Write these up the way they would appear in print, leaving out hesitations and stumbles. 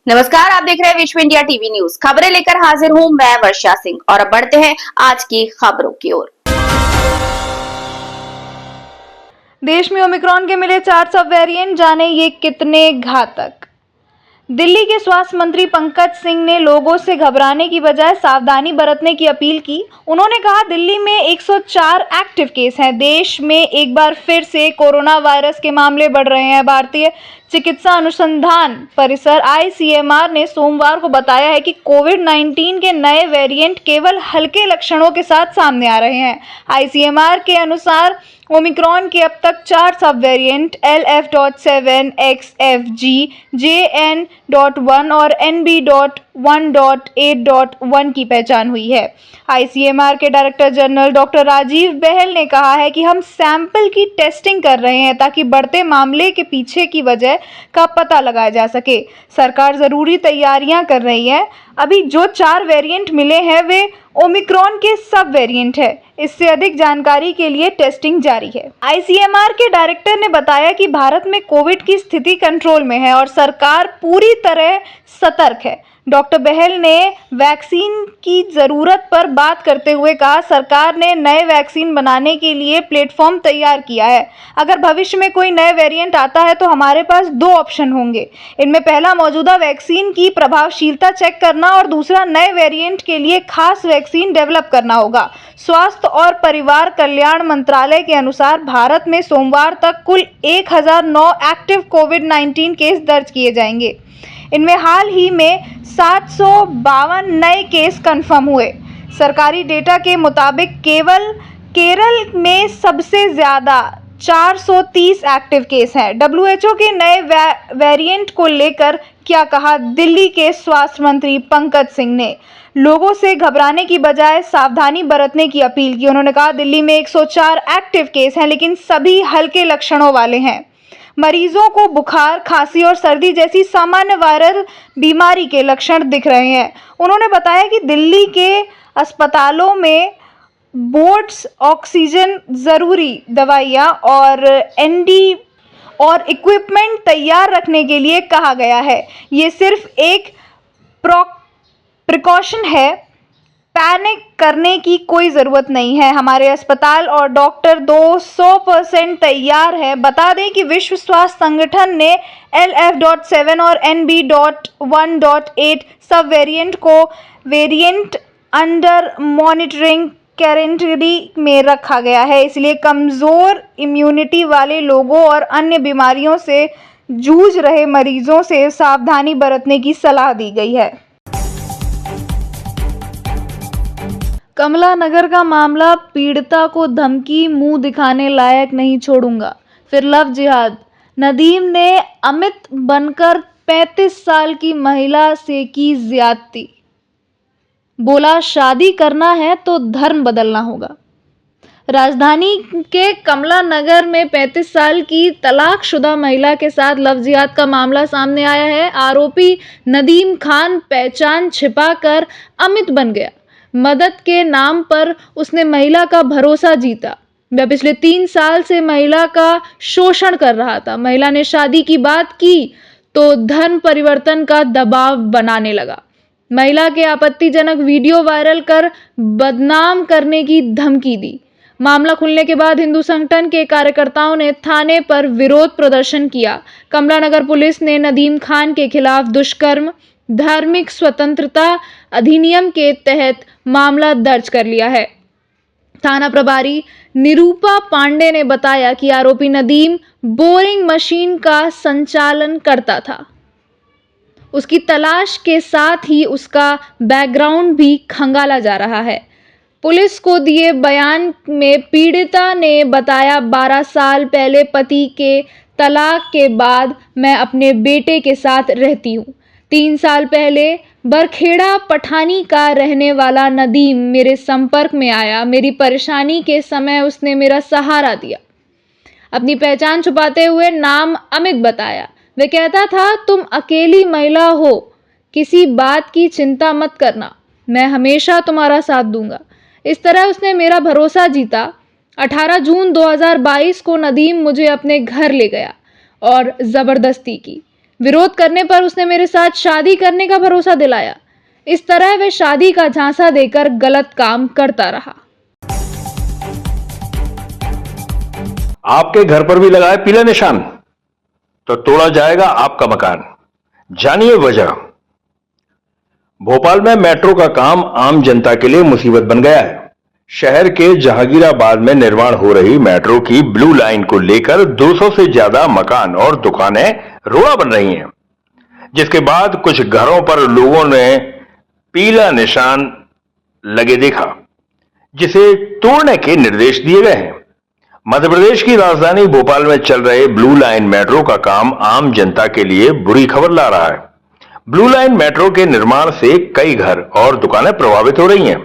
नमस्कार, आप देख रहे हैं विश्व इंडिया टीवी न्यूज। खबरें लेकर हाजिर हूं मैं वर्षा सिंह और अब बढ़ते हैं आज की खबरों की ओर। देश में ओमिक्रॉन के मिले 4 सब वेरिएंट, जाने ये कितने घातक। दिल्ली के स्वास्थ्य मंत्री पंकज सिंह ने लोगों से घबराने की बजाय सावधानी बरतने की अपील की। उन्होंने कहा, दिल्ली में 104 एक्टिव केस हैं। देश में एक बार फिर से कोरोना वायरस के मामले बढ़ रहे हैं। भारतीय चिकित्सा अनुसंधान परिसर ICMR ने सोमवार को बताया है कि कोविड-19 के नए वेरिएंट केवल हल्के लक्षणों के साथ सामने आ रहे हैं। ICMR के अनुसार ओमिक्रॉन के अब तक 4 सब वेरिएंट LF.7, XFG, JN.1 और NB.1.8.1 की पहचान हुई है। ICMR के डायरेक्टर जनरल डॉक्टर राजीव बहल ने कहा है कि हम सैंपल की टेस्टिंग कर रहे हैं ताकि बढ़ते मामले के पीछे की वजह का पता लगाया जा सके। सरकार जरूरी तैयारियां कर रही है। अभी जो 4 वेरिएंट मिले हैं वे ओमिक्रॉन के सब वेरिएंट है। इससे अधिक जानकारी के लिए टेस्टिंग जारी है। ICMR के डायरेक्टर ने बताया कि भारत में कोविड की स्थिति कंट्रोल में है और सरकार पूरी तरह सतर्क है। डॉक्टर बहल ने वैक्सीन की जरूरत पर बात करते हुए कहा, सरकार ने नए वैक्सीन बनाने के लिए प्लेटफॉर्म तैयार किया है। अगर भविष्य में कोई नए वेरिएंट आता है तो हमारे पास 2 ऑप्शन होंगे। इनमें पहला मौजूदा वैक्सीन की प्रभावशीलता चेक करना और दूसरा नए वेरिएंट के लिए खास वैक्सीन डेवलप करना होगा। स्वास्थ्य और परिवार कल्याण मंत्रालय के अनुसार भारत में सोमवार तक कुल 1009 एक्टिव कोविड-19 केस दर्ज किए जाएंगे। इनमें हाल ही में 752 नए केस कंफर्म हुए। सरकारी डेटा के मुताबिक केवल केरल में सबसे ज्यादा 430 एक्टिव केस हैं। WHO के नए वेरिएंट को लेकर क्या कहा, दिल्ली के स्वास्थ्य मंत्री पंकज सिंह ने लोगों से घबराने की बजाय सावधानी बरतने की अपील की। उन्होंने कहा, दिल्ली में 104 एक्टिव केस हैं, लेकिन सभी हल्के लक्षणों वाले हैं। मरीजों को बुखार, खांसी और सर्दी जैसी सामान्य वायरल बीमारी के लक्षण दिख रहे हैं। उन्होंने बताया कि दिल्ली के अस्पतालों में बोर्ड्स, ऑक्सीजन, जरूरी दवाइयां और ND और इक्विपमेंट तैयार रखने के लिए कहा गया है। ये सिर्फ एक प्रिकॉशन है, पैनिक करने की कोई ज़रूरत नहीं है। हमारे अस्पताल और डॉक्टर 200% तैयार है। बता दें कि विश्व स्वास्थ्य संगठन ने LF.7 और NB.1.8 सब वेरिएंट को वेरिएंट अंडर मॉनिटरिंग कैटेगरी में रखा गया है। इसलिए कमज़ोर इम्यूनिटी वाले लोगों और अन्य बीमारियों से जूझ रहे मरीजों से सावधानी बरतने की सलाह दी गई है। कमला नगर का मामला, पीड़िता को धमकी, मुंह दिखाने लायक नहीं छोड़ूंगा, फिर लव जिहाद। नदीम ने अमित बनकर 35 साल की महिला से की ज्यादती। बोला, शादी करना है तो धर्म बदलना होगा। राजधानी के कमला नगर में 35 साल की तलाकशुदा महिला के साथ लव जिहाद का मामला सामने आया है। आरोपी नदीम खान पहचान छिपाकर अमित बन गया। मदद के नाम पर उसने महिला का भरोसा जीता। वह पिछले 3 साल से महिला का शोषण कर रहा था। महिला ने शादी की बात की तो धर्म परिवर्तन का दबाव बनाने लगा। महिला के आपत्तिजनक वीडियो वायरल कर बदनाम करने की धमकी दी। मामला खुलने के बाद हिंदू संगठन के कार्यकर्ताओं ने थाने पर विरोध प्रदर्शन किया। कमला नगर पुलिस ने नदीम खान के खिलाफ दुष्कर्म, धार्मिक स्वतंत्रता अधिनियम के तहत मामला दर्ज कर लिया है। थाना प्रभारी निरूपा पांडे ने बताया कि आरोपी नदीम बोरिंग मशीन का संचालन करता था। उसकी तलाश के साथ ही उसका बैकग्राउंड भी खंगाला जा रहा है। पुलिस को दिए बयान में पीड़िता ने बताया, 12 साल पहले पति के तलाक के बाद मैं अपने बेटे के साथ रहती हूँ। 3 साल पहले बरखेड़ा पठानी का रहने वाला नदीम मेरे संपर्क में आया। मेरी परेशानी के समय उसने मेरा सहारा दिया। अपनी पहचान छुपाते हुए नाम अमित बताया। वह कहता था, तुम अकेली महिला हो, किसी बात की चिंता मत करना, मैं हमेशा तुम्हारा साथ दूंगा। इस तरह उसने मेरा भरोसा जीता। 18 जून 2022 को नदीम मुझे अपने घर ले गया और ज़बरदस्ती की। विरोध करने पर उसने मेरे साथ शादी करने का भरोसा दिलाया। इस तरह वह शादी का झांसा देकर गलत काम करता रहा। आपके घर पर भी लगा है पीला निशान, तो तोड़ा जाएगा आपका मकान। जानिए वजह। भोपाल में मेट्रो का काम आम जनता के लिए मुसीबत बन गया है। शहर के जहांगीराबाद में निर्माण हो रही मेट्रो की ब्लू लाइन को लेकर 200 से ज्यादा मकान और दुकानें रोड़ा बन रही हैं, जिसके बाद कुछ घरों पर लोगों ने पीला निशान लगे देखा, जिसे तोड़ने के निर्देश दिए गए हैं। मध्य प्रदेश की राजधानी भोपाल में चल रहे ब्लू लाइन मेट्रो का काम आम जनता के लिए बुरी खबर ला रहा है। ब्लू लाइन मेट्रो के निर्माण से कई घर और दुकानें प्रभावित हो रही हैं,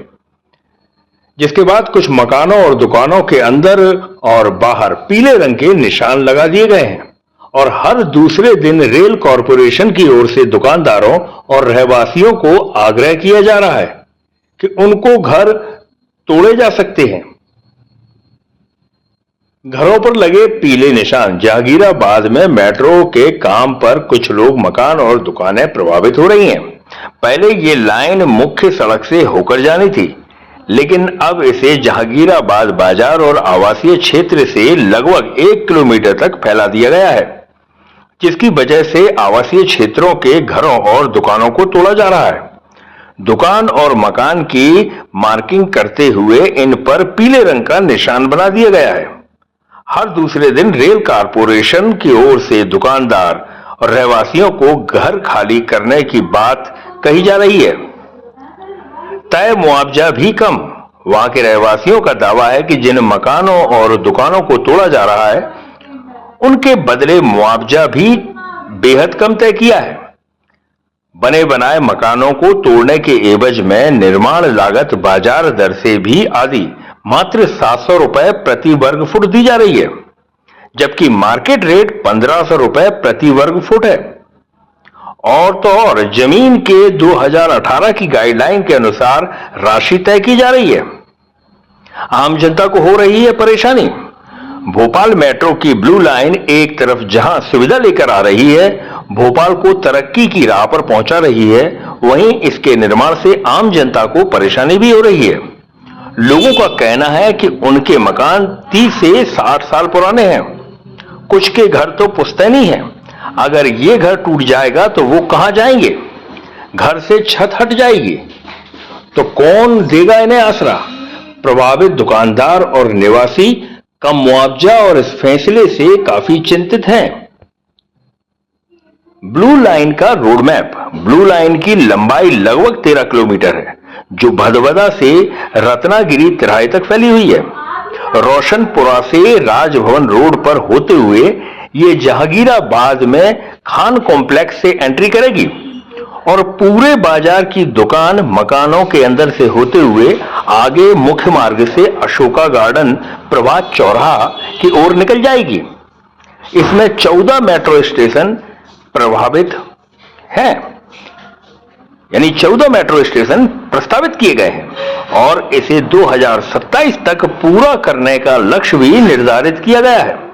जिसके बाद कुछ मकानों और दुकानों के अंदर और बाहर पीले रंग के निशान लगा दिए गए हैं और हर दूसरे दिन रेल कॉरपोरेशन की ओर से दुकानदारों और रहवासियों को आग्रह किया जा रहा है कि उनको घर तोड़े जा सकते हैं। घरों पर लगे पीले निशान। जहांगीराबाद में मेट्रो के काम पर कुछ लोग, मकान और दुकानें प्रभावित हो रही हैं। पहले ये लाइन मुख्य सड़क से होकर जानी थी, लेकिन अब इसे जहांगीराबाद बाजार और आवासीय क्षेत्र से लगभग 1 किलोमीटर तक फैला दिया गया है, जिसकी वजह से आवासीय क्षेत्रों के घरों और दुकानों को तोड़ा जा रहा है। दुकान और मकान की मार्किंग करते हुए इन पर पीले रंग का निशान बना दिया गया है। हर दूसरे दिन रेल कॉरपोरेशन की ओर से दुकानदार और रहवासियों को घर खाली करने की बात कही जा रही है। तय मुआवजा भी कम। वहां के रहवासियों का दावा है कि जिन मकानों और दुकानों को तोड़ा जा रहा है, उनके बदले मुआवजा भी बेहद कम तय किया है। बने बनाए मकानों को तोड़ने के एवज में निर्माण लागत बाजार दर से भी आधी मात्र 700 रुपए प्रति वर्ग फुट दी जा रही है, जबकि मार्केट रेट 1500 रुपए प्रति वर्ग फुट है। और तो और जमीन के 2018 की गाइडलाइन के अनुसार राशि तय की जा रही है। आम जनता को हो रही है परेशानी। भोपाल मेट्रो की ब्लू लाइन एक तरफ जहां सुविधा लेकर आ रही है, भोपाल को तरक्की की राह पर पहुंचा रही है, वहीं इसके निर्माण से आम जनता को परेशानी भी हो रही है। लोगों का कहना है कि उनके मकान 30 से 60 साल पुराने हैं। कुछ के घर तो पुश्तैनी हैं। अगर ये घर टूट जाएगा तो वो कहां जाएंगे? घर से छत हट जाएगी तो कौन देगा इन्हें आसरा? प्रभावित दुकानदार और निवासी कम मुआवजा और इस फैसले से काफी चिंतित हैं। ब्लू लाइन का रोड मैप। ब्लू लाइन की लंबाई लगभग 13 किलोमीटर है, जो भदभदा से रत्नागिरी तिराहे तक फैली हुई है। रोशनपुरा से राजभवन रोड पर होते हुए ये जहांगीराबाद में खान कॉम्प्लेक्स से एंट्री करेगी और पूरे बाजार की दुकान मकानों के अंदर से होते हुए आगे मुख्य मार्ग से अशोका गार्डन प्रभात चौराहा की ओर निकल जाएगी। इसमें 14 मेट्रो स्टेशन प्रभावित हैं, यानी 14 मेट्रो स्टेशन प्रस्तावित किए गए हैं और इसे 2027 तक पूरा करने का लक्ष्य भी निर्धारित किया गया है।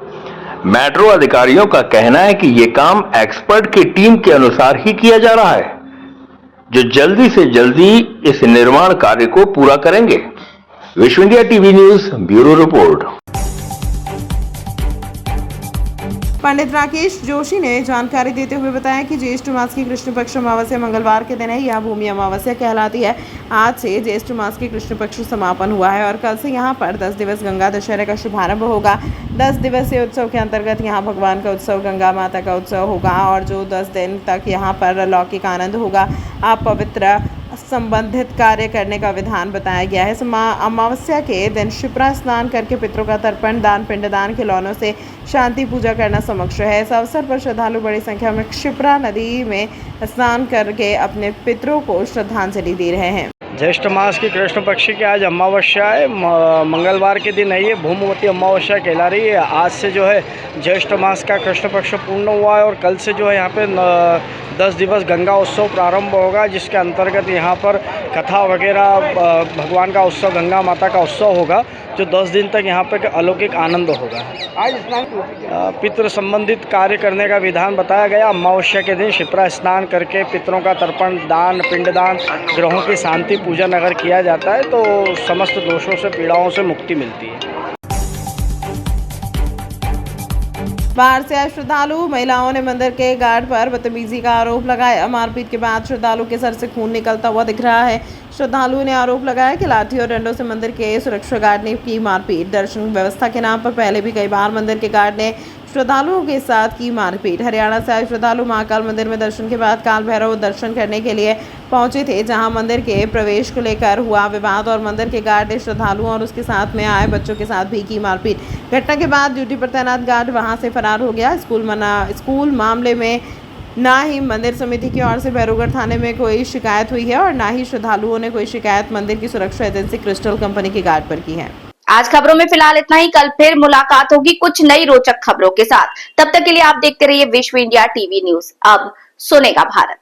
मेट्रो अधिकारियों का कहना है कि यह काम एक्सपर्ट की टीम के अनुसार ही किया जा रहा है, जो जल्दी से जल्दी इस निर्माण कार्य को पूरा करेंगे। विश्व India TV news bureau report. Pandit Rakesh Joshi ने जानकारी देते हुए बताया कि ज्येष्ठ मास की कृष्ण पक्ष अमावस्या मंगलवार के दिन है। यह भूमि अमावस्या कहलाती है। आज से ज्येष्ठ मास की कृष्ण पक्ष समापन हुआ है और कल से यहाँ पर 10 दिवस गंगा दशहरे का शुभारंभ होगा। 10 दिवसीय उत्सव के अंतर्गत यहाँ भगवान का उत्सव, गंगा माता का उत्सव होगा और जो 10 दिन तक यहाँ पर अलौकिक आनंद होगा। आप पवित्र संबंधित कार्य करने का विधान बताया गया है। अमावस्या के दिन शिप्रा स्नान करके पितरों का तर्पण, दान, पिंडदान, खिलौनों से शांति पूजा करना समक्ष है। इस अवसर पर श्रद्धालु बड़ी संख्या में शिप्रा नदी में स्नान करके अपने पितरों को श्रद्धांजलि दे रहे हैं। ज्येष्ठ मास की कृष्ण पक्ष की आज अमावस्या है, मंगलवार के दिन है। ये भूमवती अमावस्या कहला रही है। आज से जो है ज्येष्ठ मास का कृष्ण पक्ष पूर्ण हुआ है और कल से जो है यहाँ पे 10 दिवस गंगा उत्सव प्रारंभ होगा, जिसके अंतर्गत यहाँ पर कथा वगैरह, भगवान का उत्सव, गंगा माता का उत्सव होगा जो 10 दिन तक यहाँ पे अलौकिक आनंद होगा। आज स्नान पितृ संबंधित कार्य करने का विधान बताया गया। अमावस्या के दिन शिप्रा स्नान करके पितरों का तर्पण दान पिंडदान ग्रहों की शांति पूजन अगर किया जाता है तो समस्त दोषों से पीड़ाओं से मुक्ति मिलती है। बाहर से आए श्रद्धालु महिलाओं ने मंदिर के गार्ड पर बदतमीजी का आरोप लगाया। मारपीट के बाद श्रद्धालु के सर से खून निकलता हुआ दिख रहा है। श्रद्धालुओं ने आरोप लगाया कि लाठी और डंडों से मंदिर के सुरक्षा गार्ड ने की मारपीट। दर्शन व्यवस्था के नाम पर पहले भी कई बार मंदिर के गार्ड ने श्रद्धालुओं के साथ की मारपीट। हरियाणा से आए श्रद्धालु महाकाल मंदिर में दर्शन के बाद काल भैरव दर्शन करने के लिए पहुंचे थे, जहां मंदिर के प्रवेश को लेकर हुआ विवाद और मंदिर के गार्ड ने श्रद्धालुओं और उसके साथ में आए बच्चों के साथ भी की मारपीट। घटना के बाद ड्यूटी पर तैनात गार्ड वहां से फरार हो गया। स्कूल मामले में ना ही मंदिर समिति की ओर से भैरवगढ़ थाने में कोई शिकायत हुई है और ना ही श्रद्धालुओं ने कोई शिकायत मंदिर की सुरक्षा एजेंसी क्रिस्टल कंपनी के गार्ड पर की है। आज खबरों में फिलहाल इतना ही। कल फिर मुलाकात होगी कुछ नई रोचक खबरों के साथ। तब तक के लिए आप देखते रहिए विश्व इंडिया टीवी न्यूज। अब सुनेगा भारत।